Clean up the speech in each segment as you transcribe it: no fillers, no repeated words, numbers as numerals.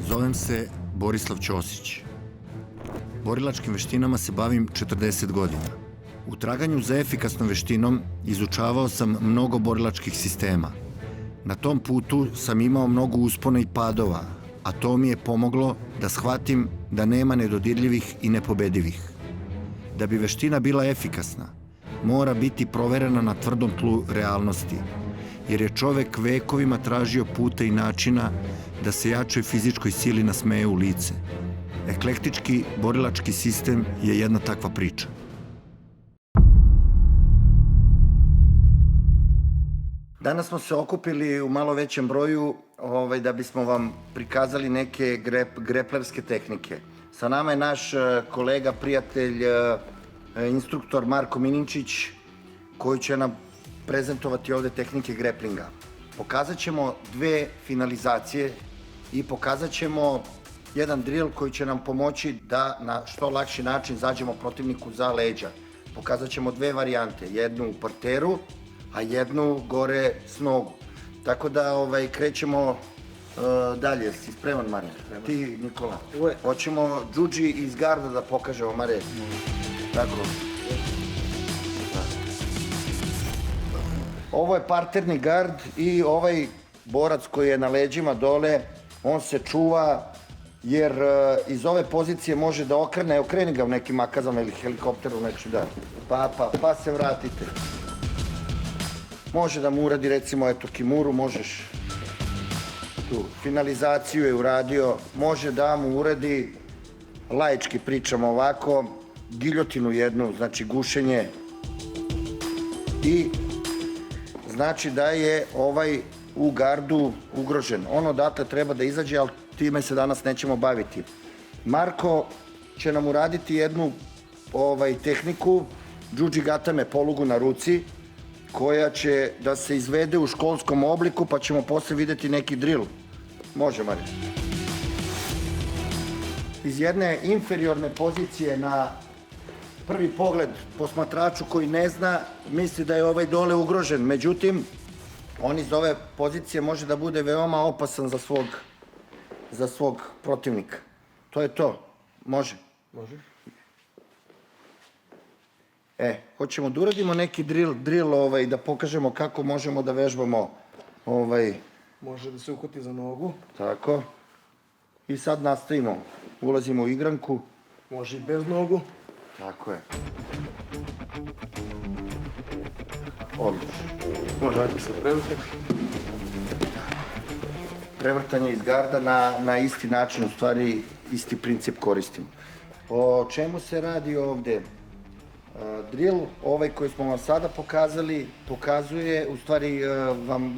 Zovem se Borislav Ćosić. Borilačkim veštinama se bavim 40 godina. U traganju za efikasnom veštinom izučavao sam mnogo borilačkih sistema. Na tom putu sam imao mnogo uspona i padova, a to mi je pomoglo da shvatim da nema nedodirljivih i nepobedivih. Da bi veština bila efikasna, mora biti proverena na tvrdom tlu realnosti, jer je čovek vekovima tražio puta i načina da se jačoj fizičkoj sili nasmeje u lice. Eklektički borilački sistem je jedna takva priča. Danas smo se okupili u malo većem broju da bismo vam prikazali neke greplerske tehnike. Sa nama je naš kolega, prijatelj, instruktor Marko Mininčić, koji će nam prezentovati ovde tehnike greplinga. Pokazat ćemo dve finalizacije i pokazat ćemo jedan drill koji će nam pomoći da na što lakši način zađemo protivniku za leđa. Pokazat ćemo dve varijante, jednu u parteru, a jednu gore s nogu. Tako da krećemo dalje. Si spreman, Mare? Ti, Nikola. Hoćemo džudži iz garda da pokažemo, Mare. Tako. Ovo je parterni gard i ovaj borac koji je na leđima dole, on se čuva jer iz ove pozicije može da okreni ga u nekim makazama ili helikopteru, neću da, pa se vratite. Može da mu uradi, recimo, eto, kimuru, možeš tu, finalizaciju je uradio, može da mu uradi, laički pričamo ovako, giljotinu jednu, znači gušenje i znači da je ovaj u gardu ugrožen. On odatle treba da izađe, ali time se danas nećemo baviti. Marko će nam uraditi jednu tehniku džudži gatame, polugu na ruci, koja će da se izvede u školskom obliku, pa ćemo posle videti neki drill. Može, Marija. Iz jedne inferiorne pozicije na prvi pogled posmatraču koji ne zna, misli da je ovaj dole ugrožen. Međutim, on iz ove pozicije može da bude veoma opasan za svog protivnika. To je to. Može? Može. Hoćemo da uradimo neki drill da pokažemo kako možemo da vežbamo. Može da se uhvati za nogu. Tako. I sad nastavimo. Ulazimo u igranku. Može i bez nogu. Tako je. Odlično. Može raditi se prevrtak. Prevrtanje iz garda na isti način, u stvari isti princip koristimo. O čemu se radi ovde? Drill, ovaj koji smo vam sada pokazali, pokazuje, u stvari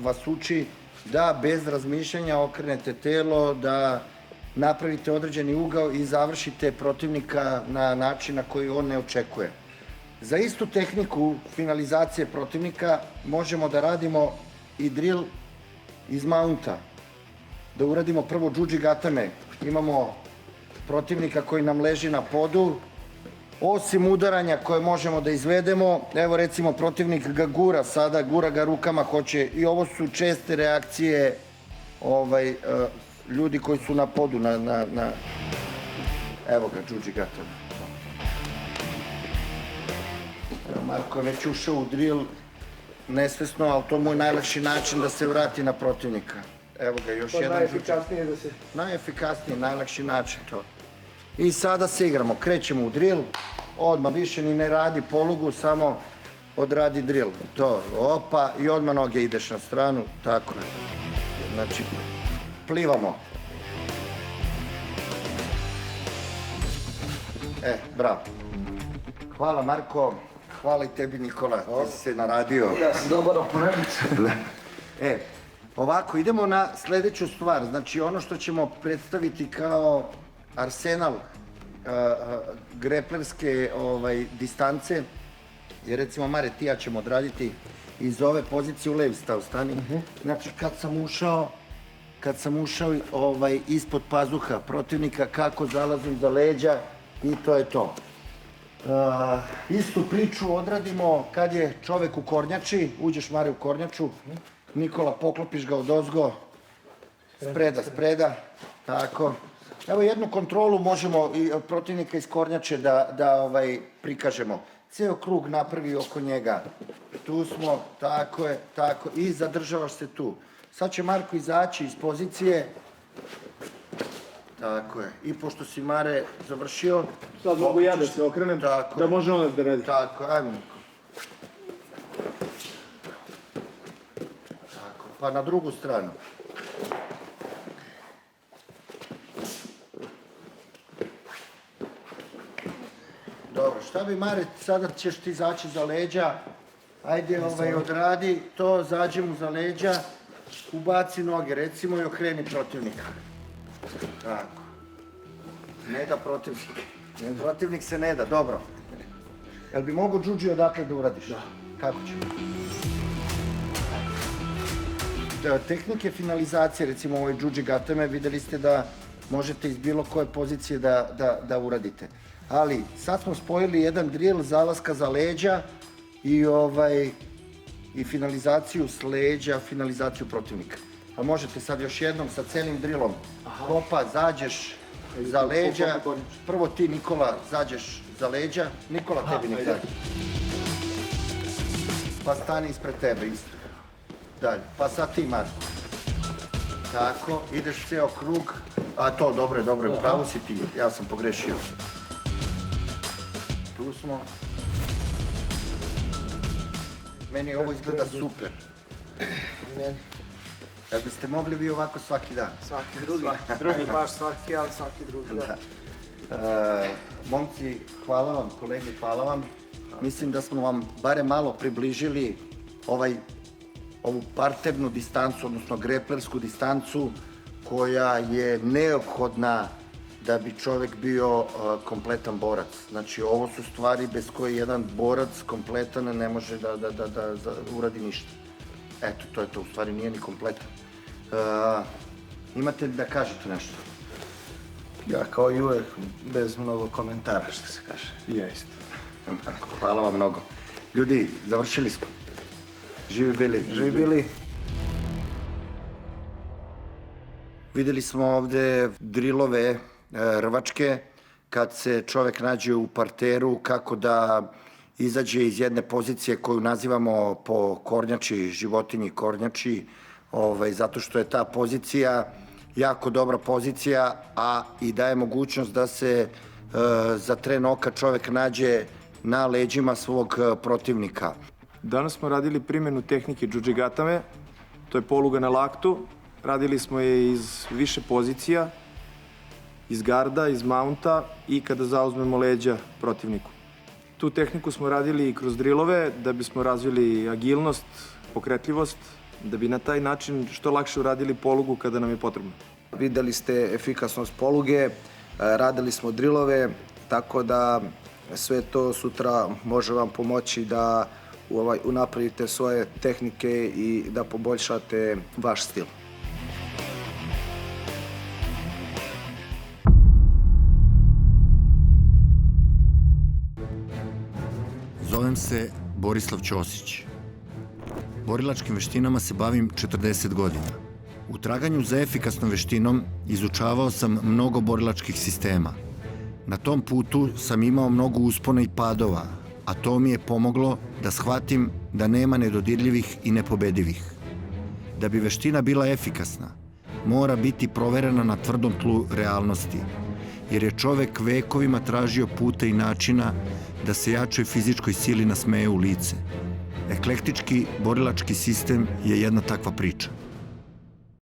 vas uči da bez razmišljanja okrenete telo, da napravite određeni ugao i završite protivnika na način na koji on ne očekuje. Za istu tehniku finalizacije protivnika možemo da radimo i drill iz mounta. Da uradimo prvo džudži gatame. Imamo protivnika koji nam leži na podu. Osim udaranja koje možemo da izvedemo, evo recimo protivnik ga gura sada, gura ga rukama, hoće, i ovo su česte reakcije ljudi koji su na podu, evo ga, džudži gatame. Marko je već ušao u drill nesvesno, ali to mu je najlakši način da se vrati na protivnika. Evo ga, još jedan džudži. Najefikasnije da se... Najefikasnije, najlakši način to. I sada se igramo, krećemo u drill, odmah više ni ne radi polugu, samo odradi drill. To, opa, i odmah noge ideš na stranu, tako je. Znači, plivamo. Bravo. Hvala, Marko, hvala i tebi, Nikola, ti si se naradio. Ja sam dobar oponent. Ovako, idemo na sledeću stvar, znači ono što ćemo predstaviti kao arsenal greplerske distance, jer recimo, Mare, ti ja ćemo odraditi iz ove pozicije u levi stav, stani. Znači, kad sam ušao ispod pazuha protivnika, kako zalazim za leđa i to je to. Istu priču odradimo kad je čovek u kornjači, uđeš, Mare, u kornjaču, Nikola, poklopiš ga odozgo, spreda, Tako. Evo jednu kontrolu možemo i od protivnika iz kornjače da prikažemo. Ceo krug napravi oko njega. Tu smo, tako je, tako. I zadržavaš se tu. Sad će Marko izaći iz pozicije. Tako je. I pošto si Mare završio... Sad mogu ja da se okrenem, da može on da radi. Tako, ajmo Niko. Tako, pa na drugu stranu. Dobro, šta bi Mare, sada ćeš ti izaći za leđa. Ajde, odradi to, zađi mu za leđa, ubaci noge, recimo, i okreni protivnika. Tako. Ne da protivnik. Protivnik se ne da, dobro. Jel bi mogo džudži odakle da uradiš? Da. Kako ćemo? Tehnike finalizacije, recimo ovoj džudži gatame, videli ste da možete iz bilo koje pozicije da uradite. Ali sad smo spojili jedan drill zalaska za leđa i finalizaciju s leđa, finalizaciju protivnika. Pa možete sad još jednom sa celim drillom. Hopa, zađeš za leđa. Prvo ti, Nikola, zađeš za leđa. Nikola, tebi nek zađe. Pa stani ispred tebe isto. Dalje. Pa sad ti, Marko. Tako, ideš ceo krug. A to, dobro, upravo si ti. Ja sam pogrešio. Tu smo. Meni ovo izgleda super. Jel biste mogli vi ovako svaki dan? Svaki drugi, baš svaki, ali svaki drugi, da. Momci, hvala vam, kolegi, hvala vam. Mislim da smo vam bare malo približili ovu parternu distancu, odnosno greplersku distancu koja je neophodna da bi čovek bio kompletan borac. Znači, ovo su stvari bez koje jedan borac kompletan ne može da uradi ništa. Eto, to je to, u stvari nije ni kompletan. Imate da kažete nešto? Ja kao i uvek, bez mnogo komentara, što se kaže. Ja isto. Hvala vam mnogo. Ljudi, završili smo. Živi bili. Živi bili. Videli smo ovde drilove rvačke, kad se čovek nađe u parteru, kako da izađe iz jedne pozicije koju nazivamo po kornjači, životinji kornjači, zato što je ta pozicija jako dobra pozicija, a i daje mogućnost da se za tren oka čovek nađe na leđima svog protivnika. Danas smo radili primjenu tehnike džudžigatame, to je poluga na laktu. Radili smo je iz više pozicija, iz garda, iz maunta i kada zauzmemo leđa protivniku. Tu tehniku smo radili i kroz drillove da bismo razvili agilnost, pokretljivost, da bi na taj način što lakše uradili polugu kada nam je potrebno. Videli ste efikasnost poluge, radili smo drillove, tako da sve to sutra može vam pomoći da unapravite svoje tehnike i da poboljšate vaš stil. Zovem se Borislav Ćosić. Borilačkim veštinama se bavim 40 godina. U traganju za efikasnom veštinom izučavao sam mnogo borilačkih sistema. Na tom putu sam imao mnogo uspona i padova, a to mi je pomoglo da shvatim da nema nedodirljivih i nepobedivih. Da bi veština bila efikasna, mora biti proverena na tvrdom tlu realnosti, jer je čovek vekovima tražio puta i načina da se jačoj fizičkoj sili nasmeje u lice. Eklektički borilački sistem je jedna takva priča.